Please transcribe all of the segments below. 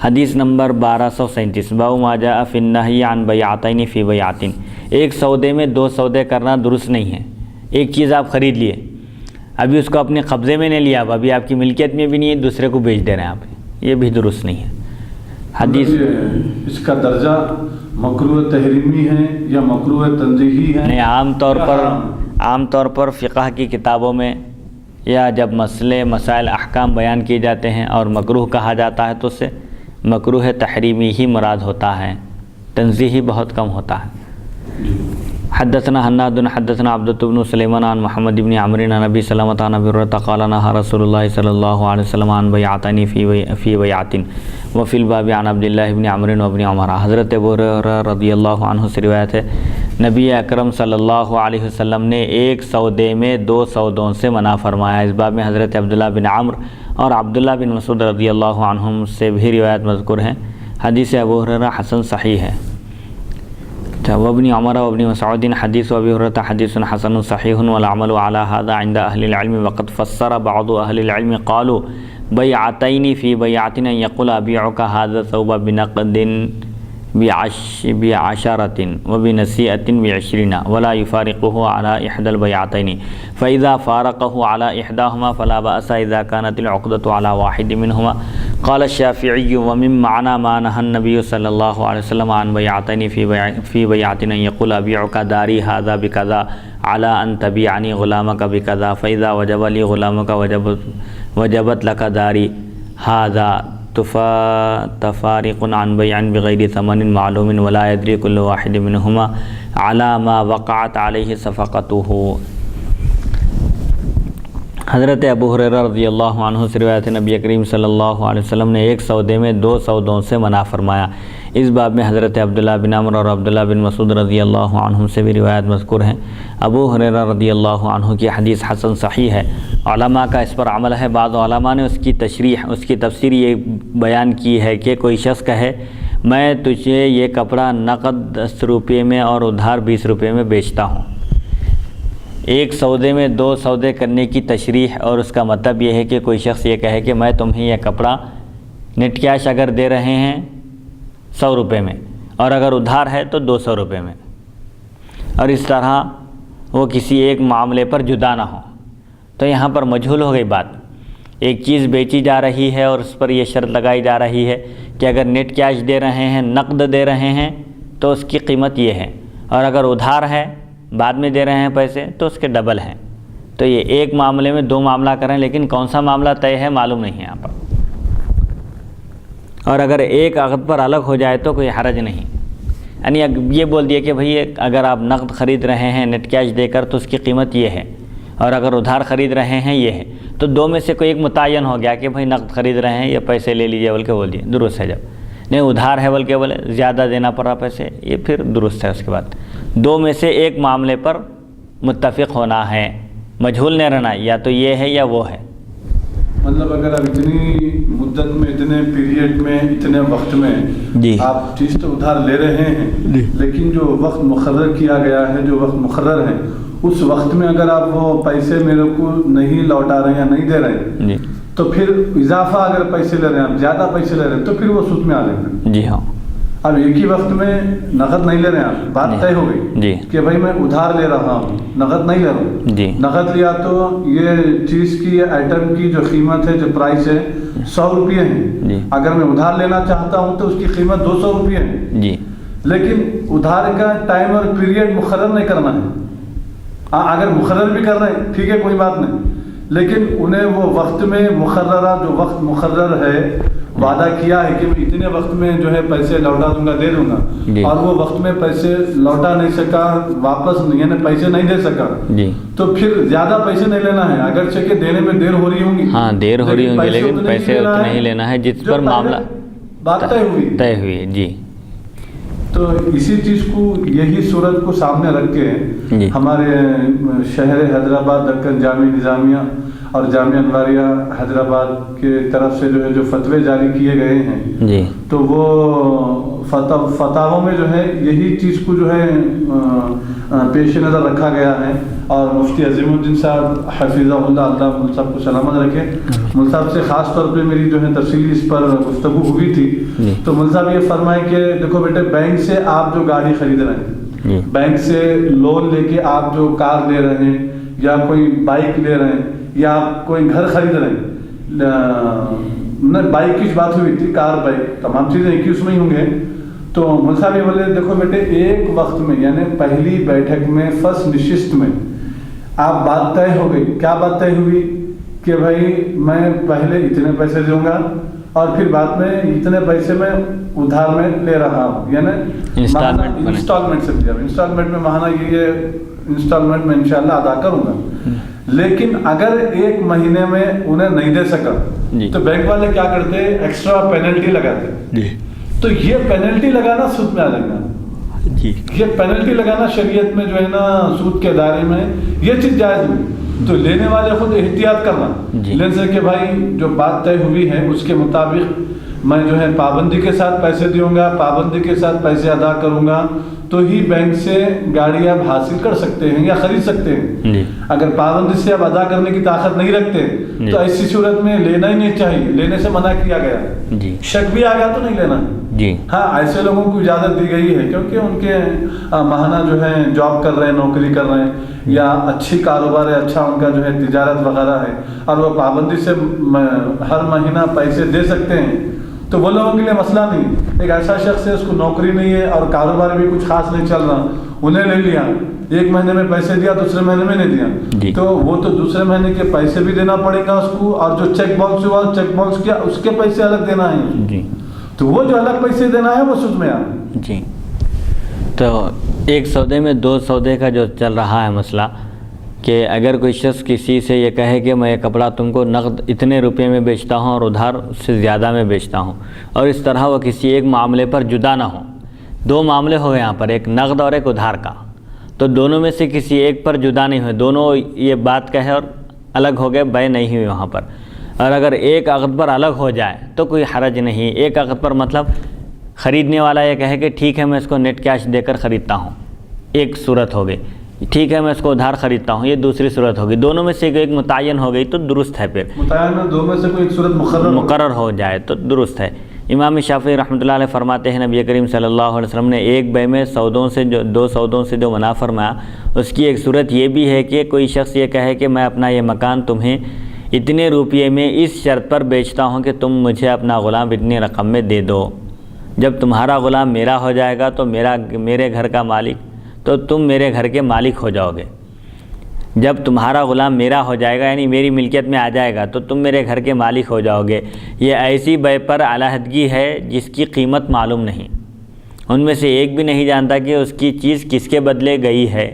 حدیث نمبر 1237 باب ما جاء فی النہی عن بیعتین فی بیعتین. ایک سودے میں دو سودے کرنا درست نہیں ہے. ایک چیز آپ خرید لیے, ابھی اس کو اپنے قبضے میں نہیں لیا, ابھی آپ کی ملکیت میں بھی نہیں ہے, دوسرے کو بیچ دے رہے ہیں آپ, یہ بھی درست نہیں ہے. حدیث اس کا درجہ مکروہ تحریمی ہے یا مکروہ تنزیہی ہے؟ نہیں, عام طور پر فقہ کی کتابوں میں یا جب مسائل احکام بیان کیے جاتے ہیں اور مکروہ کہا جاتا ہے تو اس سے مکروہ تحریمی ہی مراد ہوتا ہے, تنزیہی بہت کم ہوتا ہے. حدثنا حناد حدثنا عبدۃ بن سلیمان عن محمد بن عمرو عن ابی سلمۃ عن ابی ہریرہ قال نہى رسول اللہ صلی اللہ علیہ وسلم عن بیعتین فی بیعۃ وفی الباب عن عبد اللہ بن عمرو وابن عمر. حضرت ابو ہریرہ رضی اللہ عنہ سے روایت ہے, نبی اکرم صلی اللہ علیہ وسلم نے ایک سودے میں دو سودوں سے منع فرمایا. اس باب میں حضرت عبداللہ بن عمرو اور عبداللہ بن مسعود رضی اللہ عنہم سے بھی روایت مذکور ہیں. حدیث ابو ہریرہ حسن صحیح ہے. وابن عمر وابن مسعود حدیث ابی ہریرہ حدیث حسن صحیح والعمل على هذا عند اهل العلم وقد فسر بعض اهل العلم قالوا بیعتین فی بیعۃ یقول ابیعک هذا الثوب بنقد بعشرة وبنسیئة بعشرين ولا يفارقه على إحدى البيعتين فإذا فارقه على إحداهما فلا بأس إذا كانت العقدة على واحد منهما. قال الشافعي ومن معنى ما نهى النبي صلى الله عليه وسلم عن بيعتين في بيعة يقول أبيعك داري هذا بكذا على أن تبيعني غلامك بكذا فإذا وجب لي غلامك وجبت لك داري هذا تفارق عن بيع بغير ثمن معلوم ولا يدري كل واحد منهما على ما وقعت عليه صفقته. حضرت ابو ہریرہ رضی اللہ عنہ سے روایت ہے, نبی کریم صلی اللہ علیہ وسلم نے ایک سودے میں دو سودوں سے منع فرمایا. اس باب میں حضرت عبداللہ بن عمرو اور عبداللہ بن مسعود رضی اللہ عنہم سے بھی روایت مذکور ہیں. ابو ہریرہ رضی اللہ عنہ کی حدیث حسن صحیح ہے. علماء کا اس پر عمل ہے. بعض علماء نے اس کی تشریح, اس کی تفسیر یہ بیان کی ہے کہ کوئی شخص کہے میں تجھے یہ کپڑا نقد 10 روپے میں اور ادھار 20 روپے میں بیچتا ہوں. ایک سودے میں دو سودے کرنے کی تشریح اور اس کا مطلب یہ ہے کہ کوئی شخص یہ کہے کہ میں تمہیں یہ کپڑا نیٹ کیش اگر دے رہے ہیں 100 روپے میں اور اگر ادھار ہے تو 200 روپے میں, اور اس طرح وہ کسی ایک معاملے پر جدا نہ ہو. تو یہاں پر مجہول ہو گئی بات. ایک چیز بیچی جا رہی ہے اور اس پر یہ شرط لگائی جا رہی ہے کہ اگر نیٹ کیش دے رہے ہیں, نقد دے رہے ہیں تو اس کی قیمت یہ ہے, اور اگر ادھار ہے بعد میں دے رہے ہیں پیسے تو اس کے ڈبل ہیں. تو یہ ایک معاملے میں دو معاملہ کریں, لیکن کون سا معاملہ طے ہے معلوم نہیں ہے یہاں پر. اور اگر ایک عقد پر الگ ہو جائے تو کوئی حرج نہیں. یعنی یہ بول دیا کہ بھئی اگر آپ نقد خرید رہے ہیں نیٹ کیش دے کر تو اس کی قیمت یہ ہے, اور اگر ادھار خرید رہے ہیں یہ ہے, تو دو میں سے کوئی ایک متعین ہو گیا کہ بھئی نقد خرید رہے ہیں یا پیسے لے لیجیے بول کے بول دیے, درست ہے. جب نہیں ادھار ہے بول کے بولے زیادہ دینا پڑا پیسے, یہ پھر درست ہے. اس کے بعد دو میں سے ایک معاملے پر متفق ہونا ہے, مجہول نہیں رہنا, یا تو یہ ہے یا وہ ہے. مطلب اگر آپ اتنی مدت میں, اتنے پیریڈ میں, اتنے وقت میں جی آپ چیز تو ادھار لے رہے ہیں, لیکن جو وقت مقرر کیا گیا ہے, جو وقت مقرر ہے, اس وقت میں اگر آپ وہ پیسے میرے کو نہیں لوٹا رہے ہیں یا نہیں دے رہے ہیں جی, تو پھر اضافہ اگر پیسے لے رہے ہیں, آپ زیادہ پیسے لے رہے ہیں, تو پھر وہ سود میں آ جائیں گے. جی ہاں. اب ایک ہی وقت میں نقد نہیں لے رہے ہیں آپ, بات طے ہو گئی جی کہ بھائی میں ادھار لے رہا ہوں, نقد نہیں لے رہا ہوں. جی, نقد لیا تو یہ چیز کی, آئٹم کی جو قیمت ہے, جو پرائس ہے 100 روپے ہیں. جی, اگر میں ادھار لینا چاہتا ہوں تو اس کی قیمت 200 روپے ہے. جی, لیکن ادھار کا ٹائم اور پیریڈ مقرر نہیں کرنا ہے. اگر مقرر بھی کر رہے ہیں ٹھیک ہے, کوئی بات نہیں, لیکن انہیں وہ وقت میں مقررہ, جو وقت مقرر ہے, وعدہ کیا ہے کہ میں اتنے وقت میں جو ہے پیسے لوٹا دوں گا, دے دوں گا, اور وہ وقت میں پیسے لوٹا نہیں سکا, واپس یعنی پیسے نہیں دے سکا, جی, تو پھر زیادہ پیسے نہیں لینا ہے. اگرچہ کہ دینے میں دیر ہو رہی ہوں گی, ہاں دیر ہو رہی ہوں گی, لیکن پیسے اتنے ہی لینا ہے جس پر معاملہ بات طے ہوئی. جی, تو اسی چیز کو, یہی صورت کو سامنے رکھ کے ہمارے شہر حیدرآباد دکن جامعہ نظامیہ اور جامعہ انواریہ حیدرآباد کے طرف سے جو فتوے جاری کیے گئے ہیں, جی, تو وہ فتاووں میں جو ہے یہی چیز کو جو ہے پیش نظر رکھا گیا ہے، اور مفتی عظیم الدین صاحب حفظہ اللہ، اللہ مل صاحب کو سلامت رکھے، مل صاحب سے خاص طور پہ میری جو ہے تفصیلی اس پر گفتگو ہوئی تھی، تو مل صاحب یہ فرمائے کہ دیکھو بیٹے، بینک سے آپ جو گاڑی خرید رہے ہیں، بینک سے لون لے کے آپ جو کار لے رہے ہیں یا کوئی بائک لے رہے ہیں یا آپ کوئی گھر خرید رہے ہیں، بائک کی بات ہوئی تھی، کار بائک تمام چیزیں ایک ہی اس میں ہی ہوں گے، تو مول صاحب یہ بولے دیکھو بیٹے، ایک وقت میں یعنی پہلی بیٹھک میں فرسٹ نشست میں آپ بات طے ہو گئی، کیا بات طے ہوئی کہ بھائی میں پہلے اتنے پیسے دوں گا اور پھر بعد میں اتنے پیسے میں ادھار میں لے رہا ہوں، یعنی انسٹالمنٹ سے دیا، انسٹالمنٹ میں ماہانہ یہ انسٹالمنٹ میں انشاءاللہ ادا کروں گا، لیکن اگر ایک مہینے میں انہیں نہیں دے سکا تو بینک والے کیا کرتے، ایکسٹرا پینلٹی لگاتے، تو یہ پینلٹی لگانا سود میں آ جائے گا، یہ پینلٹی لگانا شریعت میں جو ہے نا سود کے دائرے میں یہ چیز جائز ہوئی، تو لینے والے خود احتیاط کرنا، لینے سے کہ بھائی جو بات طے ہوئی ہے اس کے مطابق میں جو ہے پابندی کے ساتھ پیسے دوں گا، پابندی کے ساتھ پیسے ادا کروں گا، تو ہی بینک سے گاڑی آپ حاصل کر سکتے ہیں یا خرید سکتے ہیں۔ اگر پابندی سے آپ ادا کرنے کی طاقت نہیں رکھتے تو ایسی صورت میں لینا ہی نہیں چاہیے، لینے سے منع کیا گیا، شک بھی آ گیا تو نہیں لینا۔ ہاں ایسے لوگوں کو اجازت دی گئی ہے کیونکہ ان کے ماہانہ جو ہے جاب کر رہے ہیں، نوکری کر رہے ہیں یا اچھی کاروبار ہے، اچھا ان کا جو ہے تجارت وغیرہ ہے، اور وہ پابندی سے ہر مہینہ پیسے دے سکتے ہیں، تو وہ لوگوں کے لیے مسئلہ نہیں۔ ایک ایسا شخص ہے اس کو نوکری نہیں ہے اور کاروبار بھی کچھ خاص نہیں چل رہا، انہیں لے لیا، ایک مہینے میں پیسے دیا، دوسرے مہینے میں نہیں دیا، تو وہ تو دوسرے مہینے کے پیسے بھی دینا پڑے گا اس کو، اور جو چیک باکس ہوا چیک باکس کیا اس کے پیسے الگ دینا ہے، تو وہ جو الگ پیسے دینا ہے وہ سود میں آ۔ جی، تو ایک سودے میں دو سودے کا جو چل رہا ہے مسئلہ، کہ اگر کوئی شخص کسی سے یہ کہے کہ میں یہ کپڑا تم کو نقد اتنے روپے میں بیچتا ہوں اور ادھار اس سے زیادہ میں بیچتا ہوں، اور اس طرح وہ کسی ایک معاملے پر جدا نہ ہو، دو معاملے ہو گئے یہاں پر، ایک نقد اور ایک ادھار کا، تو دونوں میں سے کسی ایک پر جدا نہیں ہوئے، دونوں یہ بات کہے اور الگ ہو گئے، بے نہیں ہوئی وہاں پر، اور اگر ایک عقد پر الگ ہو جائے تو کوئی حرج نہیں۔ ایک عقد پر مطلب خریدنے والا یہ کہے کہ ٹھیک ہے میں اس کو نیٹ کیش دے کر خریدتا ہوں، ایک صورت ہو گئی، ٹھیک ہے میں اس کو ادھار خریدتا ہوں، یہ دوسری صورت ہوگی، دونوں میں سے ایک متعین ہو گئی تو درست ہے، پھر متعین دو میں سے کوئی ایک صورت مقرر ہو جائے تو درست ہے۔ امام شافعی رحمۃ اللہ علیہ فرماتے ہیں نبی کریم صلی اللہ علیہ وسلم نے ایک بے میں دو سودوں سے جو منع فرمایا، اس کی ایک صورت یہ بھی ہے کہ کوئی شخص یہ کہے کہ میں اپنا یہ مکان تمہیں اتنے روپیے میں اس شرط پر بیچتا ہوں کہ تم مجھے اپنا غلام اتنی رقم میں دے دو، جب تمہارا غلام میرا ہو جائے گا تو میرے گھر کا مالک، تو تم میرے گھر کے مالک ہو جاؤ گے، جب تمہارا غلام میرا ہو جائے گا یعنی میری ملکیت میں آ جائے گا تو تم میرے گھر کے مالک ہو جاؤ گے۔ یہ ایسی بے پر علیحدگی ہے جس کی قیمت معلوم نہیں، ان میں سے ایک بھی نہیں جانتا کہ اس کی چیز کس کے بدلے گئی ہے،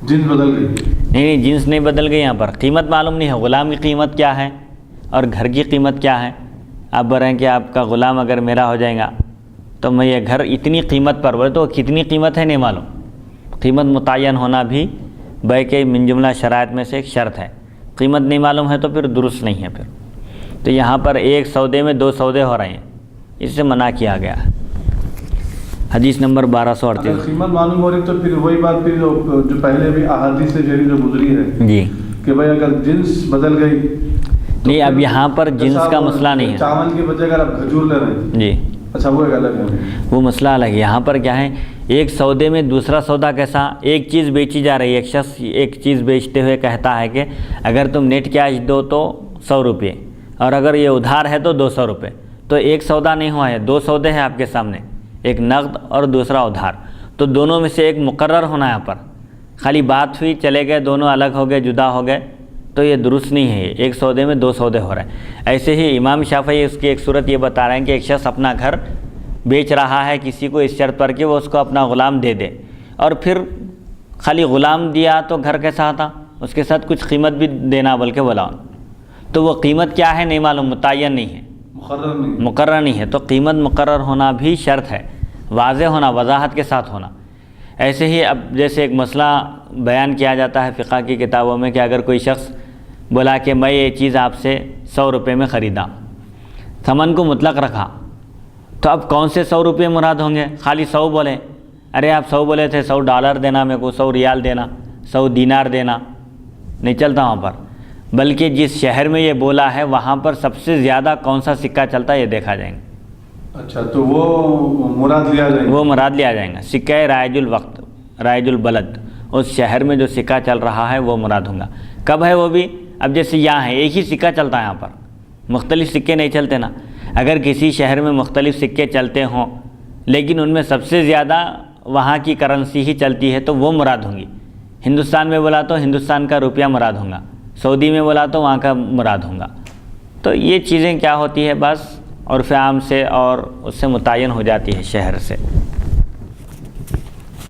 جنس بدل گئی، نہیں جنس نہیں بدل گئی، یہاں پر قیمت معلوم نہیں ہے، غلام کی قیمت کیا ہے اور گھر کی قیمت کیا ہے۔ آپ بول رہے ہیں کہ آپ کا غلام اگر میرا ہو جائے گا تو میں یہ گھر اتنی قیمت پر، بولے تو کتنی قیمت ہے نہیں معلوم، قیمت متعین ہونا بھی بے کے من جملہ شرائط میں سے ایک شرط ہے، قیمت نہیں معلوم ہے تو پھر درست نہیں ہے۔ پھر تو یہاں پر ایک سودے میں دو سودے ہو رہے ہیں، اس سے منع کیا گیا ہے۔ حدیث نمبر 1238۔ اگر قیمت معلوم ہو رہی تو پھر وہی بات پھر جو پہلے بھی احادیث شریف جو گزری ہے جی کہ بھائی اگر جنس بدل گئی، نہیں اب یہاں پر جنس کا مسئلہ نہیں ہے، چاول کی بجائے اگر آپ کھجور لے رہے ہیں، جی اچھا وہ ایک الگ ہے، وہ مسئلہ الگ ہے۔ یہاں پر کیا ہے، ایک سودے میں دوسرا سودا کیسا، ایک چیز بیچی جا رہی ہے، ایک شخص ایک چیز بیچتے ہوئے کہتا ہے کہ اگر تم نیٹ کیش دو تو 100 روپے، اور اگر یہ ادھار ہے تو 200 روپے، تو ایک سودا نہیں ہوا ہے، دو سودے ہیں آپ کے سامنے، ایک نقد اور دوسرا ادھار، تو دونوں میں سے ایک مقرر ہونا ہے یہاں پر، خالی بات ہوئی چلے گئے، دونوں الگ ہو گئے، جدا ہو گئے، تو یہ درست نہیں ہے، ایک سودے میں دو سودے ہو رہے ہیں۔ ایسے ہی امام شافعی اس کی ایک صورت یہ بتا رہے ہیں کہ ایک شخص اپنا گھر بیچ رہا ہے کسی کو اس شرط پر کہ وہ اس کو اپنا غلام دے دے، اور پھر خالی غلام دیا تو گھر کیسا آتا، اس کے ساتھ کچھ قیمت بھی دینا بلکہ بولا، تو وہ قیمت کیا ہے نہیں معلوم، متعین نہیں ہے، مقرر نہیں ہے، تو قیمت مقرر ہونا بھی شرط ہے، واضح ہونا، وضاحت کے ساتھ ہونا۔ ایسے ہی اب جیسے ایک مسئلہ بیان کیا جاتا ہے فقہ کی کتابوں میں کہ اگر کوئی شخص بولا کہ میں یہ چیز آپ سے 100 روپے میں خریدا، ثمن کو مطلق رکھا، تو اب کون سے 100 روپے مراد ہوں گے؟ خالی 100 بولیں، ارے آپ 100 بولے تھے، $100 دینا میرے کو، 100 ریال دینا، 100 دینار دینا، نہیں چلتا وہاں پر، بلکہ جس شہر میں یہ بولا ہے وہاں پر سب سے زیادہ کون سا سکہ چلتا ہے یہ دیکھا جائیں گے۔ اچھا، تو وہ مراد لیا جائے گا، وہ مراد لیا جائے گا، سکہ رائج الوقت، رائج البلد، اس شہر میں جو سکہ چل رہا ہے وہ مراد ہوں گا۔ کب ہے وہ بھی؟ اب جیسے یہاں ہے ایک ہی سکہ چلتا ہے، یہاں پر مختلف سکے نہیں چلتے نا۔ اگر کسی شہر میں مختلف سکے چلتے ہوں لیکن ان میں سب سے زیادہ وہاں کی کرنسی ہی چلتی ہے تو وہ مراد ہوں گی۔ ہندوستان میں بولا تو ہندوستان کا روپیہ مراد ہوں گا، سعودی میں بولا تو وہاں کا مراد ہوں گا۔ تو یہ چیزیں کیا ہوتی ہے، بس عرف عام سے اور اس سے متعین ہو جاتی ہے شہر سے۔